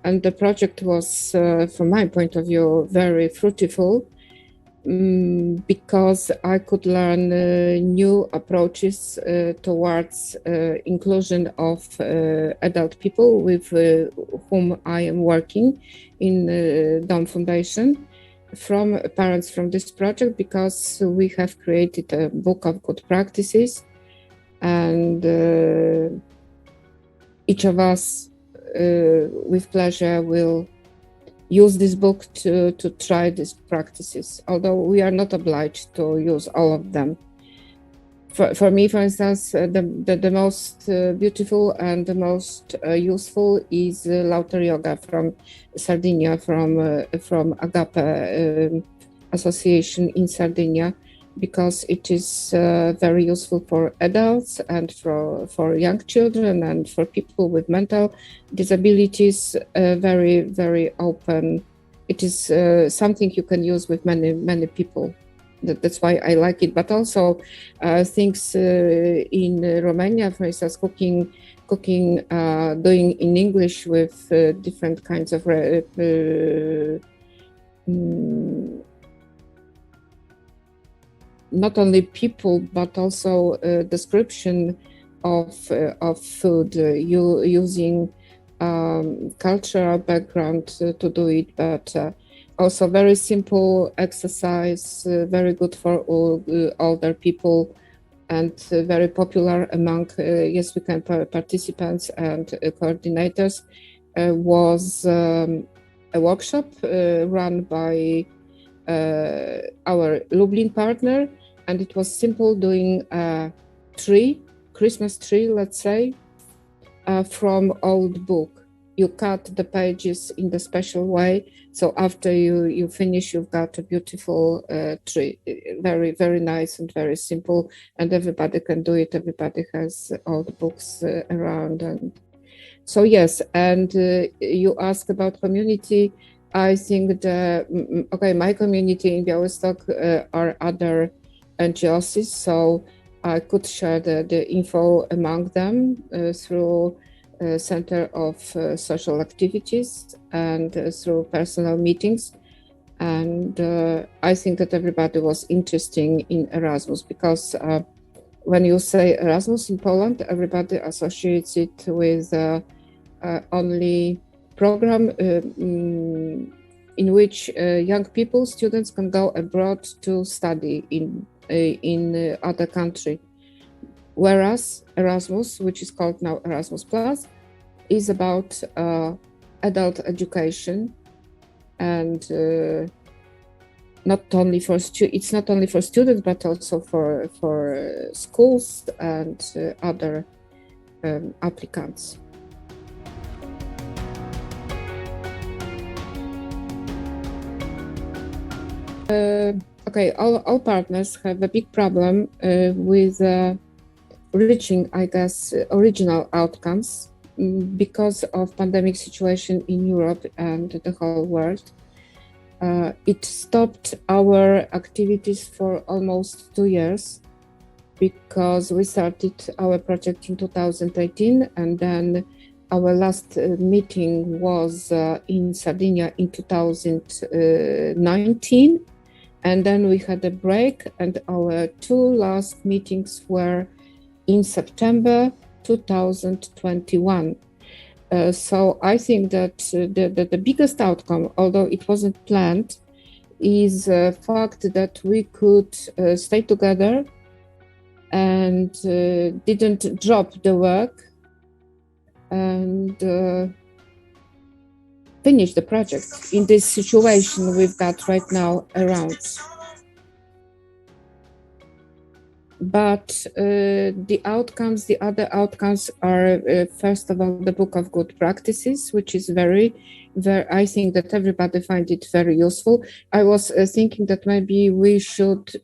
And the project was, from my point of view, very fruitful because I could learn new approaches towards inclusion of adult people with whom I am working in Dom Foundation, from parents from this project, because we have created a book of good practices, and each of us with pleasure will use this book to try these practices, although we are not obliged to use all of them. For me, for instance, the most beautiful and the most useful is Laughter Yoga from Sardinia, from Agape association in Sardinia, because it is very useful for adults and for young children and for people with mental disabilities. Very, very open. It is something you can use with many people. That's why I like it. But also things in Romania, for instance, cooking, doing in English with different kinds of not only people, but also description of food, using cultural background to do it, but also very simple exercise, very good for all older people, and very popular among Yes We Can participants and coordinators, was a workshop run by our Lublin partner, and it was simple, doing a Christmas tree, let's say, from old book. You cut the pages in the special way, so after you finish, you've got a beautiful tree. Very, very nice and very simple, and everybody can do it. Everybody has old books around, and so yes. And you ask about community. I think my community in Białystok are other NGOs, so I could share the info among them through Center of Social Activities and through personal meetings. And I think that everybody was interested in Erasmus, because when you say Erasmus in Poland, everybody associates it with only program in which young people, students, can go abroad to study in other country. Whereas Erasmus, which is called now Erasmus Plus, is about adult education, and it's not only for students, but also for schools and other applicants. All partners have a big problem with reaching, I guess, original outcomes because of pandemic situation in Europe and the whole world. It stopped our activities for almost 2 years, because we started our project in 2018, and then our last meeting was in Sardinia in 2019. And then we had a break, and our 2 last meetings were in September 2021. So I think that the biggest outcome, although it wasn't planned, is the fact that we could stay together and didn't drop the work, and finish the project in this situation we've got right now around. But the other outcomes are, first of all, the Book of Good Practices, which is very, I think that everybody finds it very useful. I was thinking that maybe we should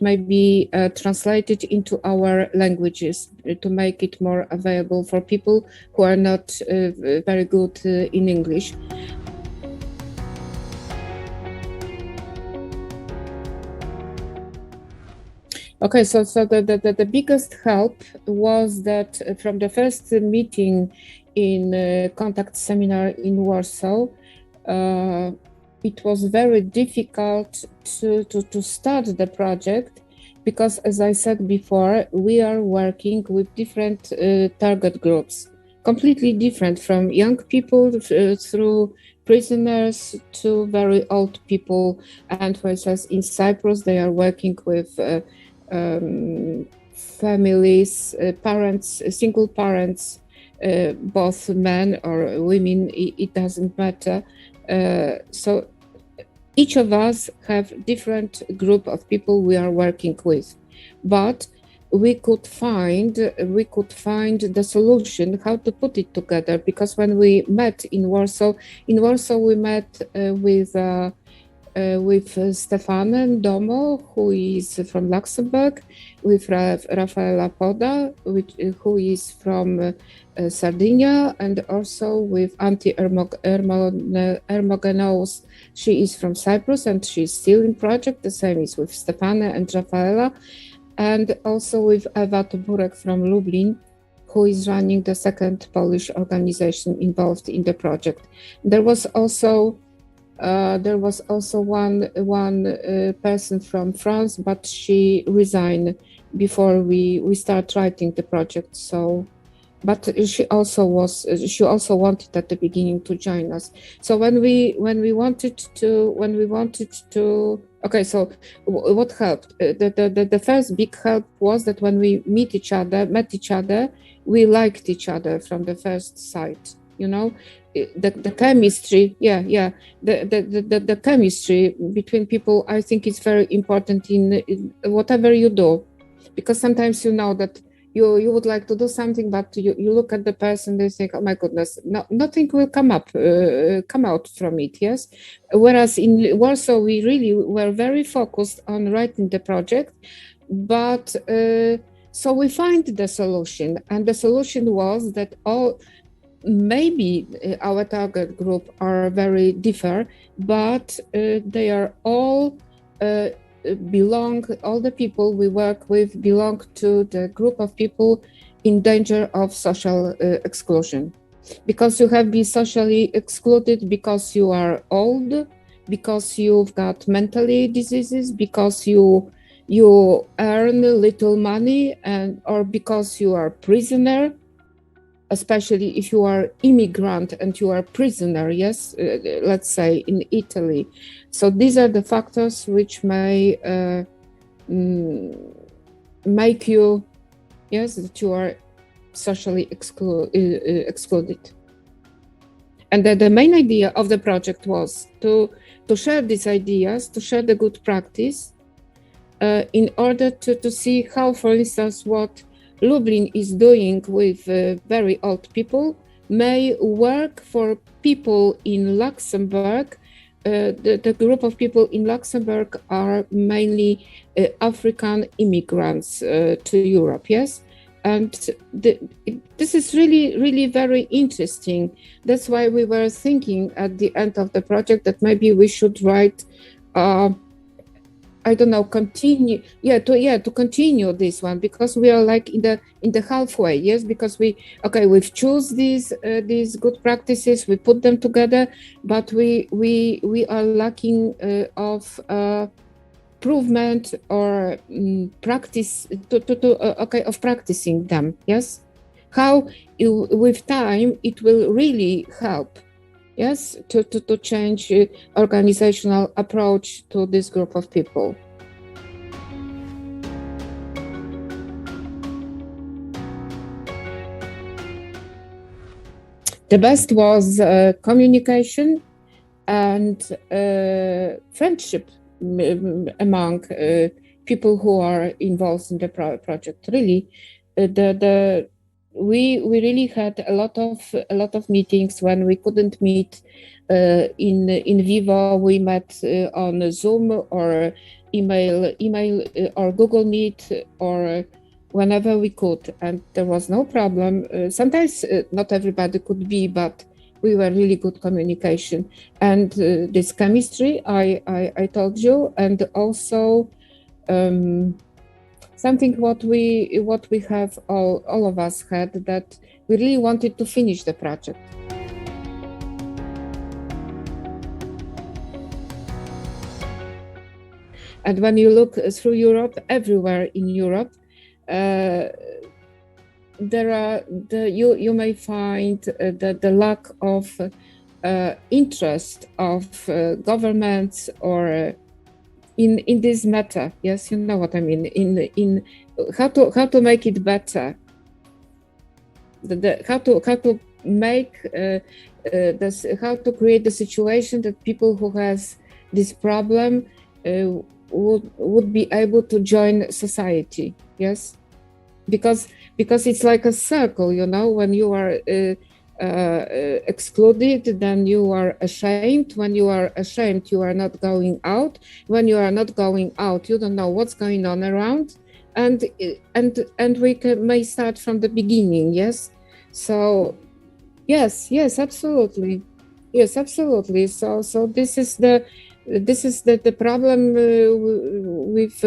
maybe translate it into our languages to make it more available for people who are not very good in English. Okay, so the biggest help was that from the first meeting in contact seminar in Warsaw, it was very difficult to start the project because, as I said before, we are working with different target groups, completely different, from young people through prisoners to very old people. And for instance, in Cyprus, they are working with families, parents, single parents, both men or women, it doesn't matter. So each of us have different group of people we are working with, but we could find the solution how to put it together, because when we met in Warsaw we met with Stefan Domo, who is from Luxembourg, with Rafaela Poda, who is from Sardinia, and also with Antti Ermogenos. She is from Cyprus and she's still in project. The same is with Stefana and Rafaela, and also with Eva Toburek from Lublin, who is running the second Polish organization involved in the project. There was also one person from France, but she resigned before we start writing the project. So, but she also wanted at the beginning to join us. So when we wanted to, okay, so what helped? The first big help was that when we met each other, we liked each other from the first sight. You know, the chemistry, the chemistry between people, I think, is very important in whatever you do, because sometimes you know that you would like to do something, but you look at the person, they think, oh my goodness, nothing will come out from it. Yes, whereas in Warsaw we really were very focused on writing the project, but so we find the solution, and the solution was that maybe our target group are very different, but they are all all the people we work with belong to the group of people in danger of social exclusion. Because you have been socially excluded because you are old, because you've got mentally diseases, because you earn little money, or because you are prisoner, especially if you are immigrant and you are prisoner, yes, let's say in Italy. So these are the factors which may make you, yes, that you are socially excluded. And the main idea of the project was to share these ideas, to share the good practice, in order to see how, for instance, what Lublin is doing with very old people may work for people in Luxembourg. The group of people in Luxembourg are mainly African immigrants to Europe, yes? And this is really very interesting. That's why we were thinking at the end of the project that maybe we should write I don't know, to continue this one, because we are like in the halfway, yes, because we've choose these good practices, we put them together, but we are lacking of improvement or practice of practicing them, yes. How with time it will really help, yes, to change organizational approach to this group of people. The best was communication and friendship among people who are involved in the project. Really, we really had a lot of meetings. When we couldn't meet in vivo, we met on Zoom or email or Google Meet or whenever we could, and there was no problem. Sometimes not everybody could be, but we were really good communication. And this chemistry I told you, and also something what we have all of us had, that we really wanted to finish the project. And when you look through Europe, everywhere in Europe, you may find the lack of interest of governments or in this matter. Yes, you know what I mean. In how to make it better. How to make this, how to create the situation that people who has this problem would be able to join society. Yes, because it's like a circle, you know. When you are excluded, then you are ashamed. When you are ashamed, you are not going out. When you are not going out, you don't know what's going on around, and we may start from the beginning. Yes, so yes, absolutely, yes, absolutely. So this is the problem with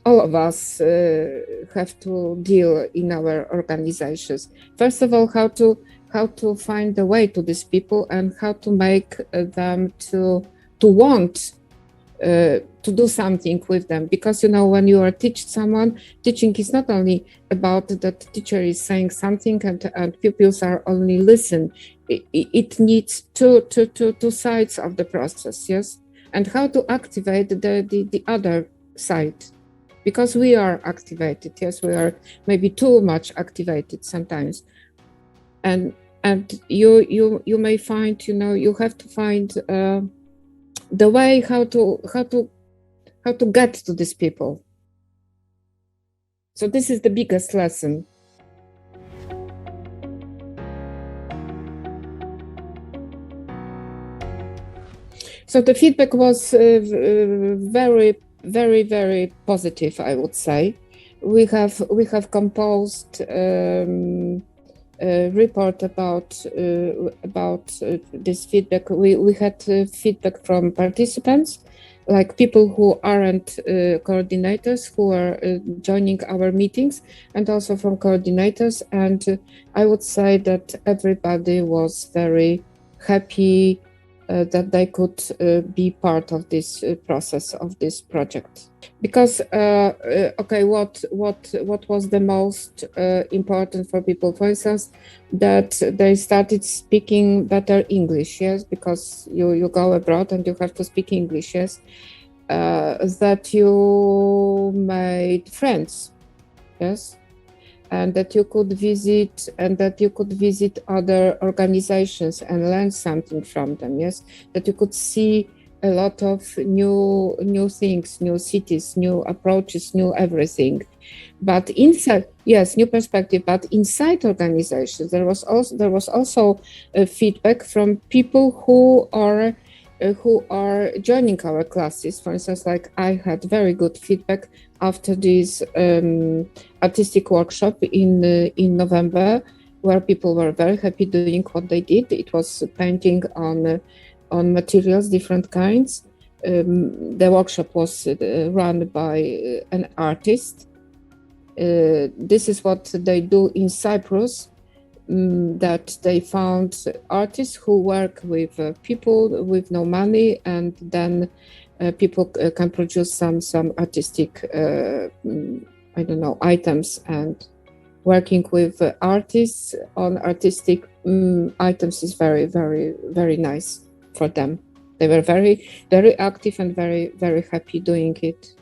all of us have to deal in our organizations. First of all, how to find a way to these people and how to make them to want to do something with them. Because, you know, when you are someone, teaching is not only about that teacher is saying something and pupils are only listen. It needs two sides of the process, yes? And how to activate the other side. Because we are activated, yes, we are maybe too much activated sometimes. And you may find, you know, you have to find the way how to get to these people. So this is the biggest lesson. So the feedback was very positive, I would say. We have composed a report about this feedback. We had feedback from participants, like people who aren't coordinators, who are joining our meetings, and also from coordinators. And I would say that everybody was very happy that they could be part of this process of this project. Because okay, what was the most important for people? For instance, that they started speaking better English, yes, because you go abroad and you have to speak English, yes. That you made friends, yes, and that you could visit other organizations and learn something from them, yes. That you could see a lot of new things, new cities, new approaches, new everything. But inside, yes, new perspective. But inside organizations, there was also feedback from people who are joining our classes. For instance, like I had very good feedback after this artistic workshop in November, where people were very happy doing what they did. It was painting on materials, different kinds. The workshop was run by an artist. This is what they do in Cyprus, that they found artists who work with people with no money, and then people can produce some artistic, I don't know, items, and working with artists on artistic items is very nice for them. They were very active and very happy doing it.